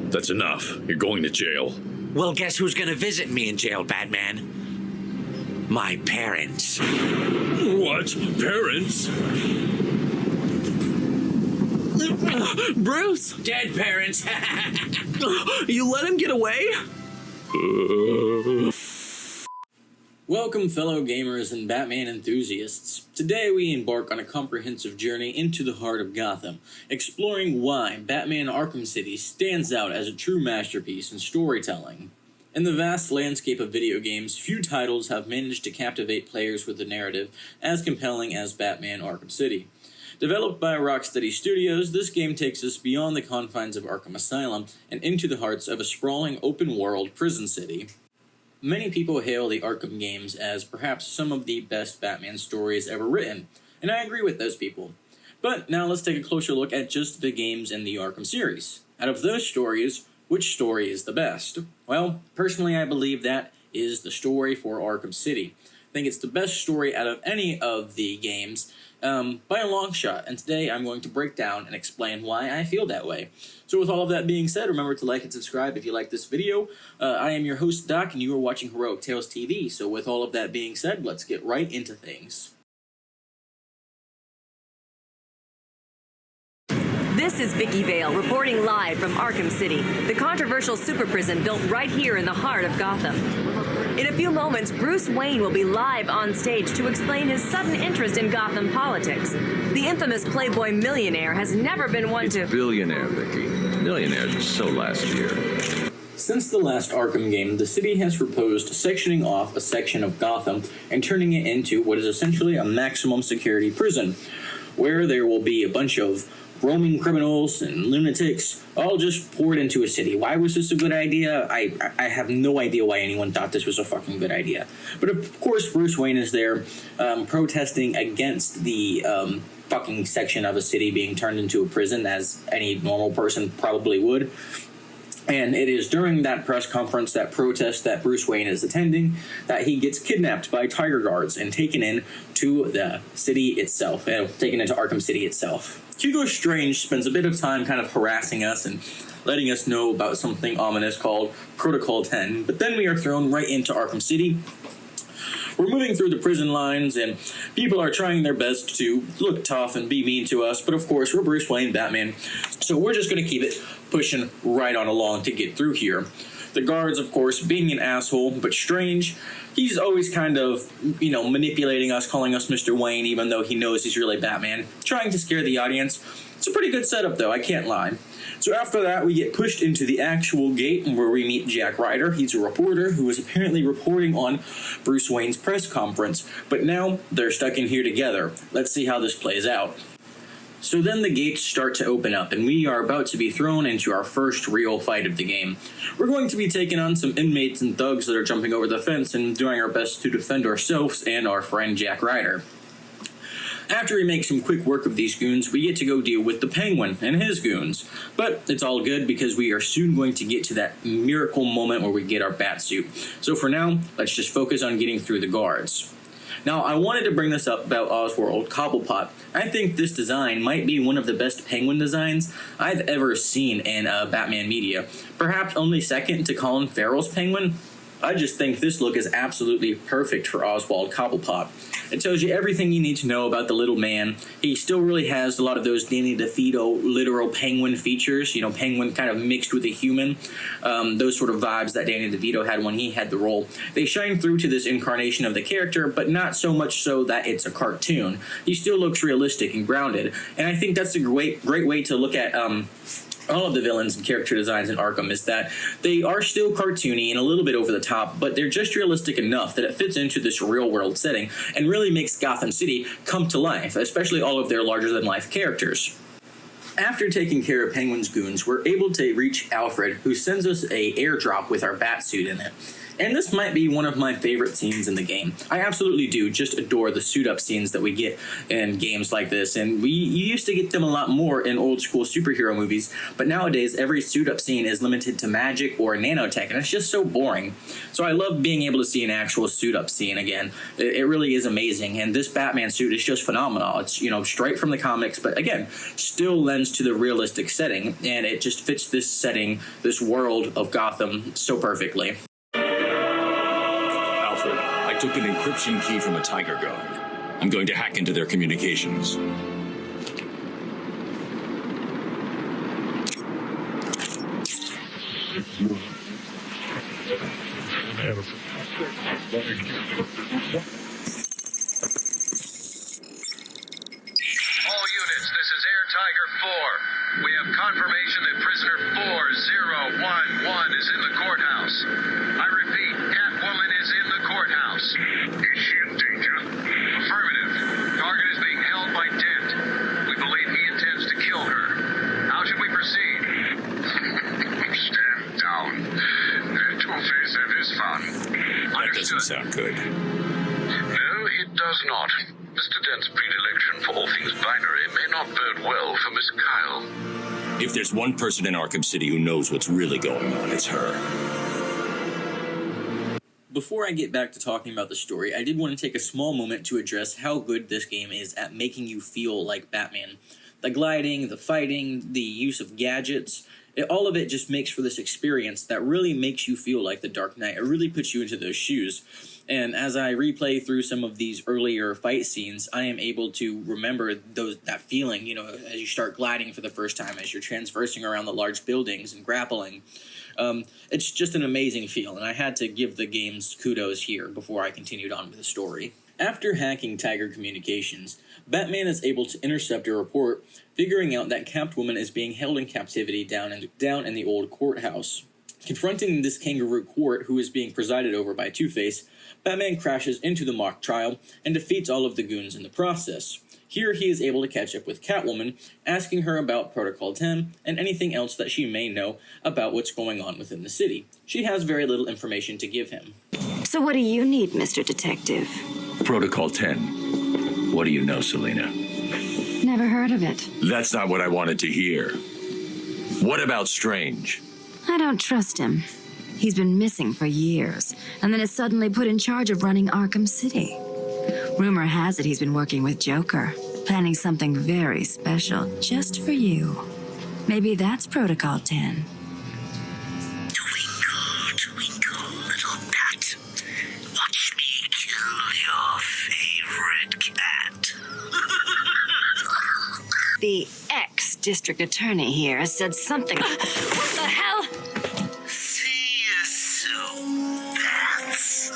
That's enough. You're going to jail. Well, guess who's gonna visit me in jail, Batman? My parents. What? Parents? Bruce! Dead parents. You let him get away? Welcome, fellow gamers and Batman enthusiasts. Today we embark on a comprehensive journey into the heart of Gotham, exploring why Batman Arkham City stands out as a true masterpiece in storytelling. In the vast landscape of video games, few titles have managed to captivate players with a narrative as compelling as Batman Arkham City. Developed by Rocksteady Studios, this game takes us beyond the confines of Arkham Asylum and into the hearts of a sprawling open-world prison city. Many people hail the Arkham games as perhaps some of the best Batman stories ever written, and I agree with those people. But now let's take a closer look at just the games in the Arkham series. Out of those stories, which story is the best? Well, personally I believe that is the story for Arkham City. I think it's the best story out of any of the games, by a long shot, and today I'm going to break down and explain why I feel that way. So with all of that being said, remember to like and subscribe if you like this video. I am your host, Doc, and you are watching Heroic Tales TV, so with all of that being said, let's get right into things. This is Vicky Vale reporting live from Arkham City, the controversial super prison built right here in the heart of Gotham. In a few moments, Bruce Wayne will be live on stage to explain his sudden interest in Gotham politics. The infamous Playboy millionaire has never been one to... Billionaire, Vicky. Millionaires are so last year. Since the last Arkham game, the city has proposed sectioning off a section of Gotham and turning it into what is essentially a maximum security prison, where there will be a bunch of roaming criminals and lunatics all just poured into a city. Why was this a good idea? I have no idea why anyone thought this was a fucking good idea. But of course Bruce Wayne is there protesting against the fucking section of a city being turned into a prison, as any normal person probably would. And it is during that press conference, that protest that Bruce Wayne is attending, that he gets kidnapped by Tiger Guards and taken in to the city itself, taken into Arkham City itself. Hugo Strange spends a bit of time kind of harassing us and letting us know about something ominous called Protocol 10, but then we are thrown right into Arkham City. We're moving through the prison lines, and people are trying their best to look tough and be mean to us, but of course, we're Bruce Wayne, Batman, so we're just going to keep it pushing right on along to get through here. The guards, of course, being an asshole, but Strange, he's always kind of, manipulating us, calling us Mr. Wayne, even though he knows he's really Batman, trying to scare the audience. It's a pretty good setup, though, I can't lie. So after that, we get pushed into the actual gate where we meet Jack Ryder. He's a reporter who is apparently reporting on Bruce Wayne's press conference, but now they're stuck in here together. Let's see how this plays out. So then the gates start to open up, and we are about to be thrown into our first real fight of the game. We're going to be taking on some inmates and thugs that are jumping over the fence and doing our best to defend ourselves and our friend Jack Ryder. After we make some quick work of these goons, we get to go deal with the Penguin and his goons. But it's all good because we are soon going to get to that miracle moment where we get our Batsuit. So for now, let's just focus on getting through the guards. Now, I wanted to bring this up about Oswald Cobblepot. I think this design might be one of the best Penguin designs I've ever seen in Batman media. Perhaps only second to Colin Farrell's Penguin. I just think this look is absolutely perfect for Oswald Cobblepot. It tells you everything you need to know about the little man. He still really has a lot of those Danny DeVito literal penguin features, penguin kind of mixed with a human. Those sort of vibes that Danny DeVito had when he had the role. They shine through to this incarnation of the character, but not so much so that it's a cartoon. He still looks realistic and grounded, and I think that's a great way to look at all of the villains and character designs in Arkham, is that they are still cartoony and a little bit over the top, but they're just realistic enough that it fits into this real world setting and really makes Gotham City come to life, especially all of their larger than life characters. After taking care of Penguin's goons, we're able to reach Alfred, who sends us a airdrop with our Batsuit in it. And this might be one of my favorite scenes in the game. I absolutely do just adore the suit-up scenes that we get in games like this, and you used to get them a lot more in old-school superhero movies, but nowadays every suit-up scene is limited to magic or nanotech, and it's just so boring. So I love being able to see an actual suit-up scene again. It really is amazing, and this Batman suit is just phenomenal. It's, straight from the comics, but again, still lends to the realistic setting, and it just fits this setting, this world of Gotham so perfectly. I took an encryption key from a Tiger Guard. I'm going to hack into their communications. All units, this is Air Tiger 4. We have confirmation that prisoner 4011 is in the courthouse. I repeat, Catwoman is in the courthouse. Is she in danger? Affirmative. Target is being held by Dent. We believe he intends to kill her. How should we proceed? Stand down. Let Two-Face have his fun. That doesn't sound good. No, it does not. Mr. Dent's predilection for all things binary may not bode well for Miss Kyle. If there's one person in Arkham City who knows what's really going on, it's her. Before I get back to talking about the story, I did want to take a small moment to address how good this game is at making you feel like Batman. The gliding, the fighting, the use of gadgets, all of it just makes for this experience that really makes you feel like the Dark Knight. It really puts you into those shoes. And as I replay through some of these earlier fight scenes, I am able to remember that feeling, as you start gliding for the first time, as you're transversing around the large buildings and grappling. It's just an amazing feel, and I had to give the game's kudos here before I continued on with the story. After hacking Tiger Communications, Batman is able to intercept a report, figuring out that Catwoman is being held in captivity down in the old courthouse. Confronting this kangaroo court, who is being presided over by Two-Face, Batman crashes into the mock trial and defeats all of the goons in the process. Here he is able to catch up with Catwoman, asking her about Protocol 10 and anything else that she may know about what's going on within the city. She has very little information to give him. So what do you need, Mr. Detective? Protocol 10. What do you know, Selina? Never heard of it. That's not what I wanted to hear. What about Strange? I don't trust him. He's been missing for years, and then is suddenly put in charge of running Arkham City. Rumor has it he's been working with Joker, planning something very special just for you. Maybe that's Protocol 10. Twinkle, twinkle, little bat. Watch me kill your favorite cat. The ex-district attorney here said something. What the hell? See you soon, bats.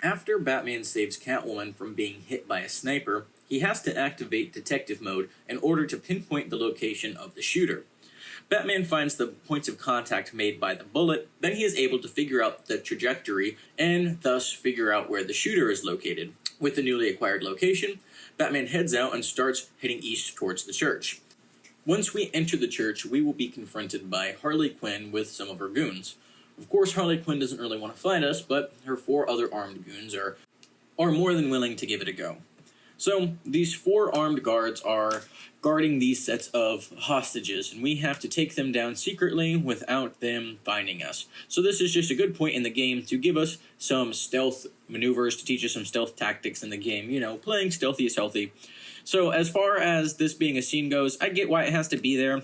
After Batman saves Catwoman from being hit by a sniper, he has to activate detective mode in order to pinpoint the location of the shooter. Batman finds the points of contact made by the bullet, then he is able to figure out the trajectory and thus figure out where the shooter is located. With the newly acquired location, Batman heads out and starts heading east towards the church. Once we enter the church, we will be confronted by Harley Quinn with some of her goons. Of course, Harley Quinn doesn't really want to fight us, but her 4 other armed goons are more than willing to give it a go. So, these 4 armed guards are guarding these sets of hostages, and we have to take them down secretly without them finding us. So this is just a good point in the game to give us some stealth maneuvers, to teach us some stealth tactics in the game. Playing stealthy is healthy. So as far as this being a scene goes, I get why it has to be there.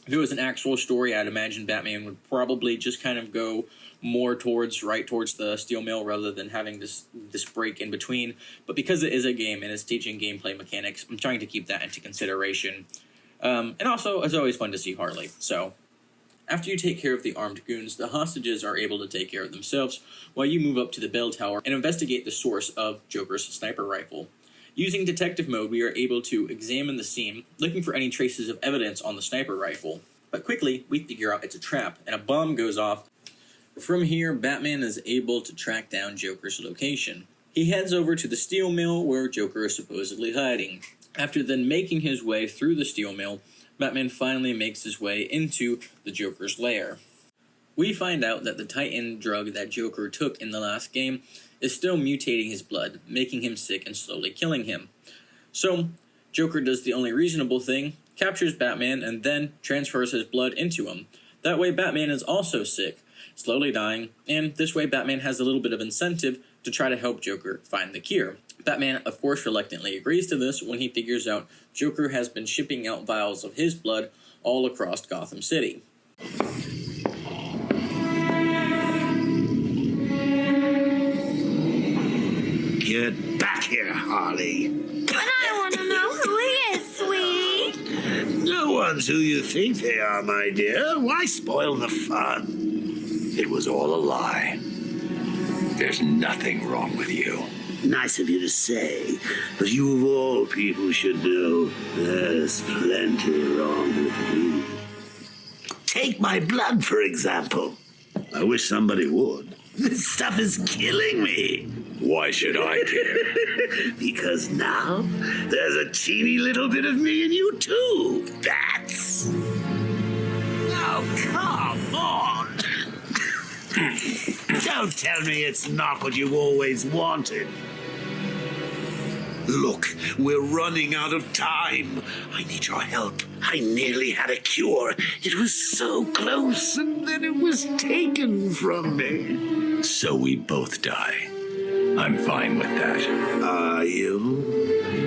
If it was an actual story, I'd imagine Batman would probably just kind of go more towards the steel mill rather than having this break in between. But because it is a game and it's teaching gameplay mechanics, I'm trying to keep that into consideration. And also, it's always fun to see Harley. So, after you take care of the armed goons, the hostages are able to take care of themselves while you move up to the bell tower and investigate the source of Joker's sniper rifle. Using detective mode, we are able to examine the scene, looking for any traces of evidence on the sniper rifle. But quickly, we figure out it's a trap, and a bomb goes off. From here, Batman is able to track down Joker's location. He heads over to the steel mill where Joker is supposedly hiding. After then making his way through the steel mill, Batman finally makes his way into the Joker's lair. We find out that the Titan drug that Joker took in the last game is still mutating his blood, making him sick and slowly killing him. So, Joker does the only reasonable thing, captures Batman, and then transfers his blood into him. That way Batman is also sick, slowly dying, and this way Batman has a little bit of incentive to try to help Joker find the cure. Batman, of course, reluctantly agrees to this when he figures out Joker has been shipping out vials of his blood all across Gotham City. Get back here, Harley. But I want to know who he is, sweetie. No one's who you think they are, my dear. Why spoil the fun? It was all a lie. There's nothing wrong with you. Nice of you to say, but you of all people should know there's plenty wrong with me. Take my blood, for example. I wish somebody would. This stuff is killing me. Why should I care? Because now there's a teeny little bit of me in you too. Bats. Oh, come on. Don't tell me it's not what you've always wanted. Look, we're running out of time. I need your help. I nearly had a cure. It was so close, and then it was taken from me. So we both die. I'm fine with that. Are you?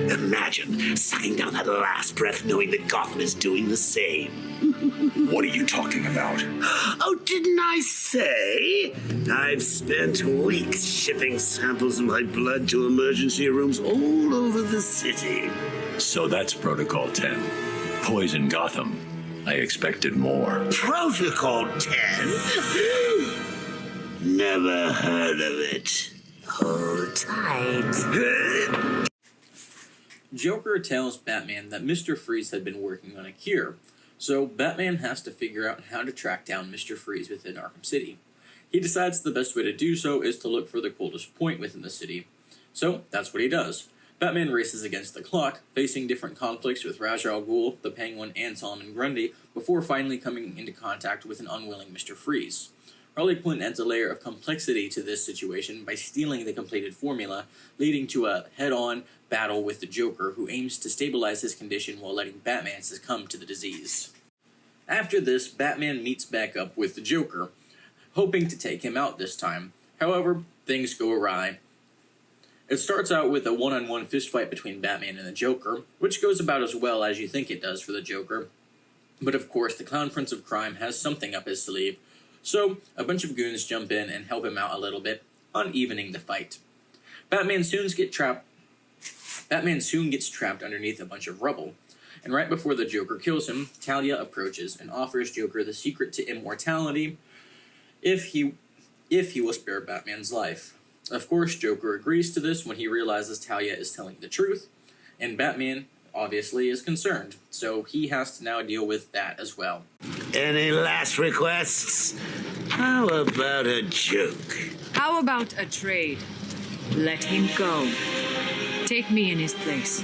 Imagine sucking down that last breath knowing that Gotham is doing the same. What are you talking about? Oh, didn't I say? I've spent weeks shipping samples of my blood to emergency rooms all over the city. So that's Protocol 10. Poison Gotham. I expected more. Protocol 10? Never heard of it. Hold tight. Joker tells Batman that Mr. Freeze had been working on a cure, so Batman has to figure out how to track down Mr. Freeze within Arkham City. He decides the best way to do so is to look for the coldest point within the city, so that's what he does. Batman races against the clock, facing different conflicts with Ra's al Ghul, the Penguin, and Solomon Grundy, before finally coming into contact with an unwilling Mr. Freeze. Harley Quinn adds a layer of complexity to this situation by stealing the completed formula, leading to a head-on battle with the Joker, who aims to stabilize his condition while letting Batman succumb to the disease. After this, Batman meets back up with the Joker, hoping to take him out this time. However, things go awry. It starts out with a one-on-one fistfight between Batman and the Joker, which goes about as well as you think it does for the Joker. But of course, the Clown Prince of Crime has something up his sleeve, so a bunch of goons jump in and help him out a little bit, unevening the fight. Batman soon gets trapped underneath a bunch of rubble, and right before the Joker kills him, Talia approaches and offers Joker the secret to immortality if he will spare Batman's life. Of course, Joker agrees to this when he realizes Talia is telling the truth, and Batman obviously is concerned, so he has to now deal with that as well. Any last requests? How about a joke? How about a trade? Let him go. Take me in his place.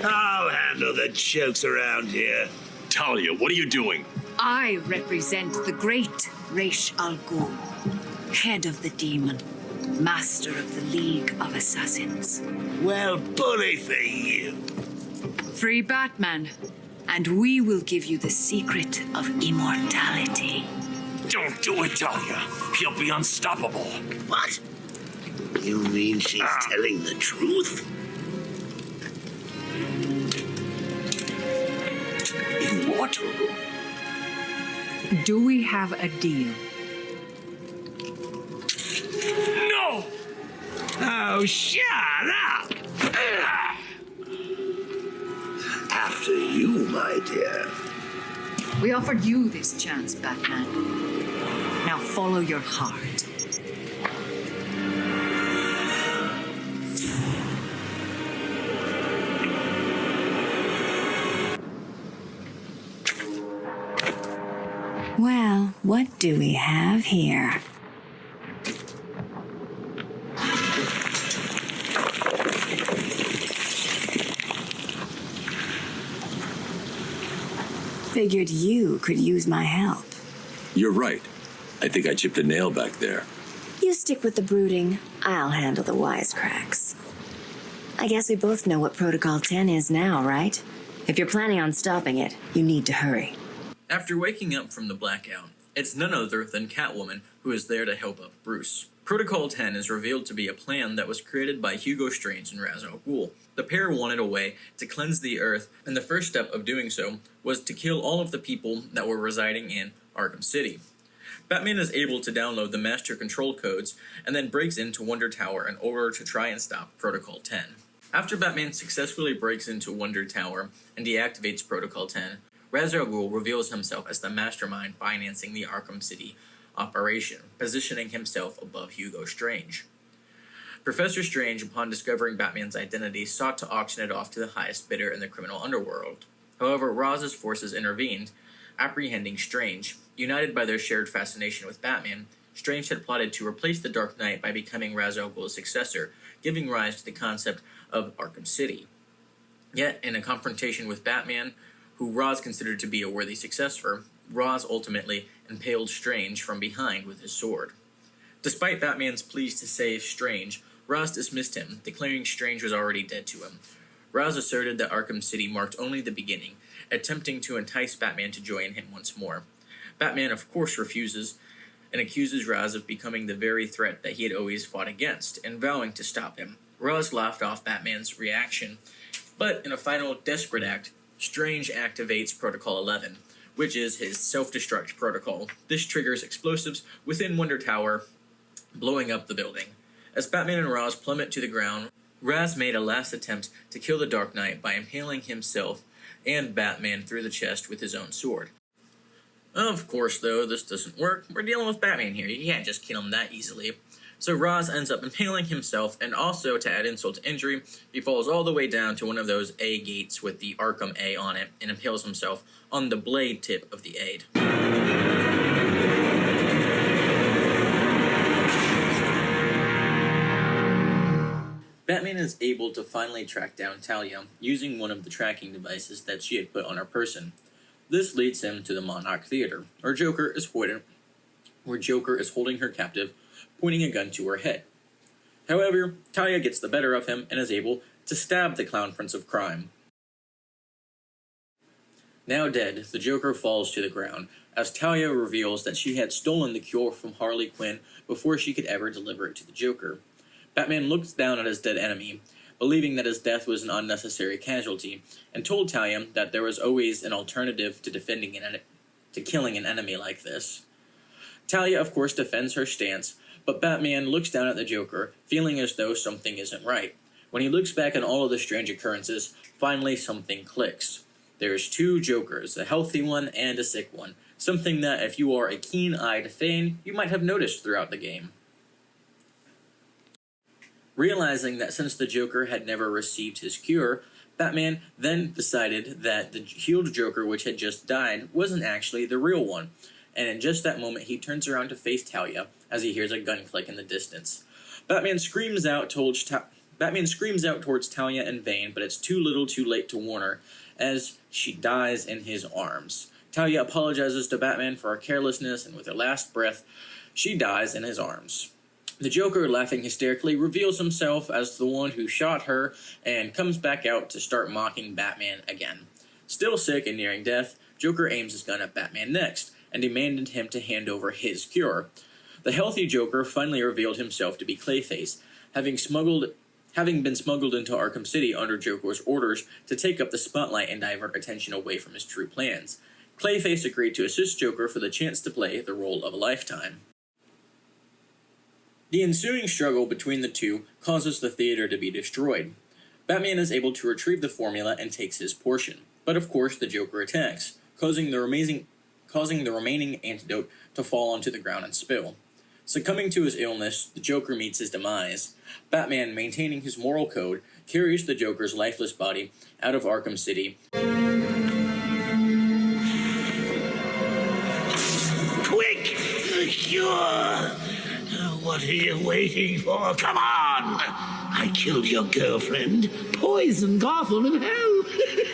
I'll handle the jokes around here. Talia, what are you doing? I represent the great Ra's al Ghul, head of the demon, master of the League of Assassins. Well, bully for you. Free Batman, and we will give you the secret of immortality. Don't do it, Talia. He'll be unstoppable. What? You mean she's telling the truth? Immortal? Do we have a deal? No! Oh, shut up! After you, my dear. We offered you this chance, Batman. Now follow your heart. Well, what do we have here? Figured you could use my help. You're right. I think I chipped a nail back there. You stick with the brooding. I'll handle the wisecracks. I guess we both know what Protocol 10 is now, right? If you're planning on stopping it, you need to hurry. After waking up from the blackout, it's none other than Catwoman who is there to help up Bruce. Protocol 10 is revealed to be a plan that was created by Hugo Strange and Ra's al Ghul. The pair wanted a way to cleanse the Earth, and the first step of doing so was to kill all of the people that were residing in Arkham City. Batman is able to download the master control codes and then breaks into Wonder Tower in order to try and stop Protocol 10. After Batman successfully breaks into Wonder Tower and deactivates Protocol 10, Ra's al Ghul reveals himself as the mastermind financing the Arkham City operation, positioning himself above Hugo Strange. Professor Strange, upon discovering Batman's identity, sought to auction it off to the highest bidder in the criminal underworld. However, Raz's forces intervened, apprehending Strange. United by their shared fascination with Batman, Strange had plotted to replace the Dark Knight by becoming Ra's al Ghul's successor, giving rise to the concept of Arkham City. Yet, in a confrontation with Batman, who Ra's considered to be a worthy successor, Ra's ultimately impaled Strange from behind with his sword. Despite Batman's pleas to save Strange, Ra's dismissed him, declaring Strange was already dead to him. Ra's asserted that Arkham City marked only the beginning, attempting to entice Batman to join him once more. Batman, of course, refuses, and accuses Ra's of becoming the very threat that he had always fought against, and vowing to stop him. Ra's laughed off Batman's reaction, but in a final desperate act, Strange activates Protocol 11, which is his self-destruct protocol. This triggers explosives within Wonder Tower, blowing up the building. As Batman and Ra's plummet to the ground, Ra's made a last attempt to kill the Dark Knight by impaling himself and Batman through the chest with his own sword. Of course, though, this doesn't work. We're dealing with Batman here. You can't just kill him that easily. So Ra's ends up impaling himself, and also, to add insult to injury, he falls all the way down to one of those A gates with the Arkham A on it, and impales himself on the blade tip of the aid. Batman is able to finally track down Talia, using one of the tracking devices that she had put on her person. This leads him to the Monarch Theater, where Joker is holding her captive, pointing a gun to her head. However, Talia gets the better of him and is able to stab the Clown Prince of Crime. Now dead, the Joker falls to the ground, as Talia reveals that she had stolen the cure from Harley Quinn before she could ever deliver it to the Joker. Batman looks down at his dead enemy, believing that his death was an unnecessary casualty, and told Talia that there was always an alternative to killing an enemy like this. Talia, of course, defends her stance, but Batman looks down at the Joker, feeling as though something isn't right. When he looks back on all of the strange occurrences, finally something clicks. There's two Jokers, a healthy one and a sick one, something that if you are a keen-eyed fan, you might have noticed throughout the game. Realizing that since the Joker had never received his cure, Batman then decided that the healed Joker which had just died wasn't actually the real one, and in just that moment he turns around to face Talia as he hears a gun click in the distance. Batman screams out towards Talia in vain, but it's too little too late to warn her, as she dies in his arms. Talia apologizes to Batman for her carelessness, and with her last breath, she dies in his arms. The Joker, laughing hysterically, reveals himself as the one who shot her and comes back out to start mocking Batman again. Still sick and nearing death, Joker aims his gun at Batman next and demanded him to hand over his cure. The healthy Joker finally revealed himself to be Clayface, having been smuggled into Arkham City under Joker's orders to take up the spotlight and divert attention away from his true plans. Clayface agreed to assist Joker for the chance to play the role of a lifetime. The ensuing struggle between the two causes the theater to be destroyed. Batman is able to retrieve the formula and takes his portion, but of course the Joker attacks, causing the remaining antidote to fall onto the ground and spill. Succumbing to his illness, the Joker meets his demise. Batman, maintaining his moral code, carries the Joker's lifeless body out of Arkham City. Quick! The cure! What are you waiting for? Come on! I killed your girlfriend, poisoned Gotham and hell.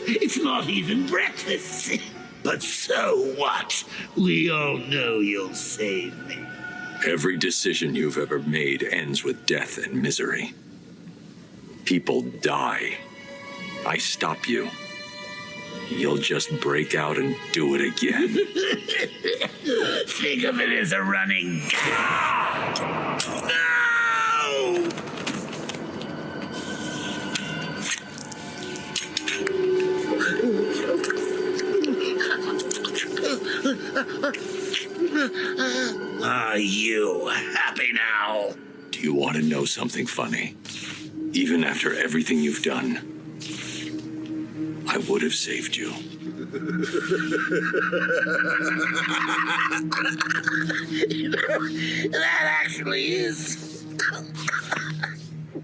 It's not even breakfast. But so what? We all know you'll save me. Every decision you've ever made ends with death and misery. People die. I stop you. You'll just break out and do it again. Think of it as a running gag. No! Are you happy now? Do you want to know something funny? Even after everything you've done, I would have saved you. That actually is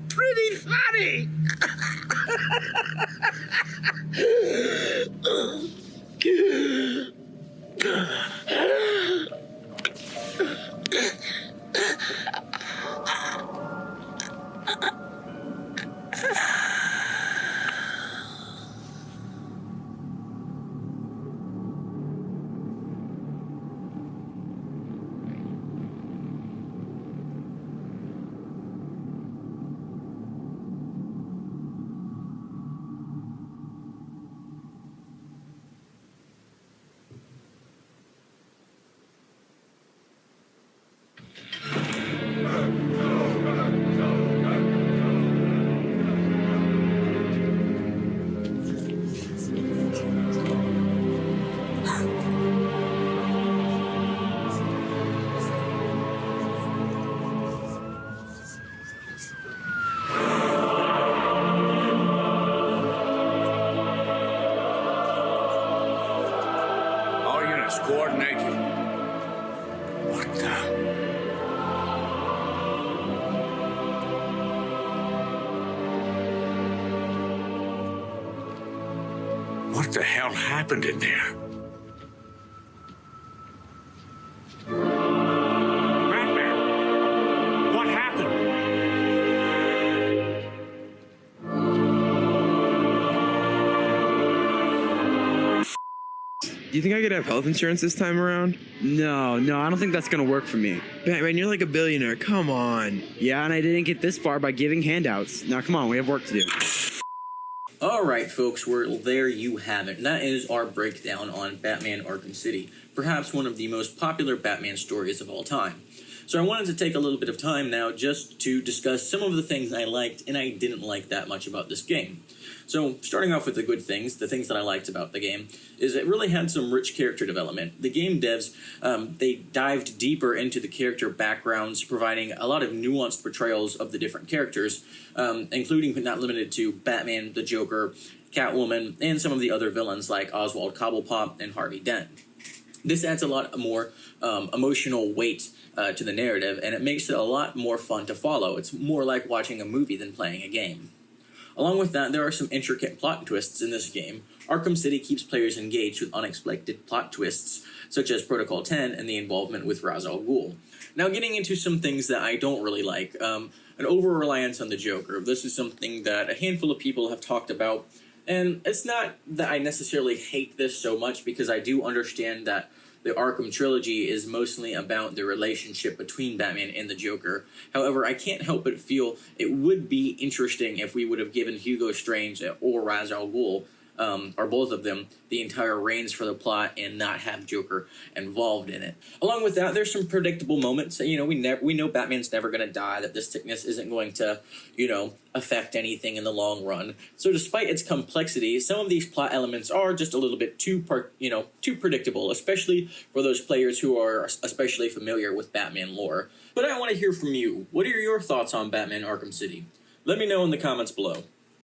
pretty funny. All units coordinated. What the? What the hell happened in there? Batman! What happened? Do you think I could have health insurance this time around? No, I don't think that's gonna work for me. Batman, you're like a billionaire. Come on. Yeah, and I didn't get this far by giving handouts. Now, come on, we have work to do. Alright, folks, there you have it. And that is our breakdown on Batman Arkham City, perhaps one of the most popular Batman stories of all time. So I wanted to take a little bit of time now just to discuss some of the things I liked and I didn't like that much about this game. So, starting off with the good things, the things that I liked about the game, is it really had some rich character development. The game devs, they dived deeper into the character backgrounds, providing a lot of nuanced portrayals of the different characters, including but not limited to Batman, the Joker, Catwoman, and some of the other villains like Oswald Cobblepot and Harvey Dent. This adds a lot more emotional weight to the narrative, and it makes it a lot more fun to follow. It's more like watching a movie than playing a game. Along with that, there are some intricate plot twists in this game. Arkham City keeps players engaged with unexpected plot twists, such as Protocol 10 and the involvement with Ra's al Ghul. Now, getting into some things that I don't really like, an over-reliance on the Joker. This is something that a handful of people have talked about, and it's not that I necessarily hate this so much, because I do understand that the Arkham trilogy is mostly about the relationship between Batman and the Joker. However, I can't help but feel it would be interesting if we would have given Hugo Strange or Ra's al Ghul, or both of them, the entire reins for the plot and not have Joker involved in it. Along with that, there's some predictable moments. You know, we know Batman's never going to die, that this sickness isn't going to, affect anything in the long run. So despite its complexity, some of these plot elements are just a little bit too predictable, especially for those players who are especially familiar with Batman lore. But I want to hear from you. What are your thoughts on Batman Arkham City? Let me know in the comments below.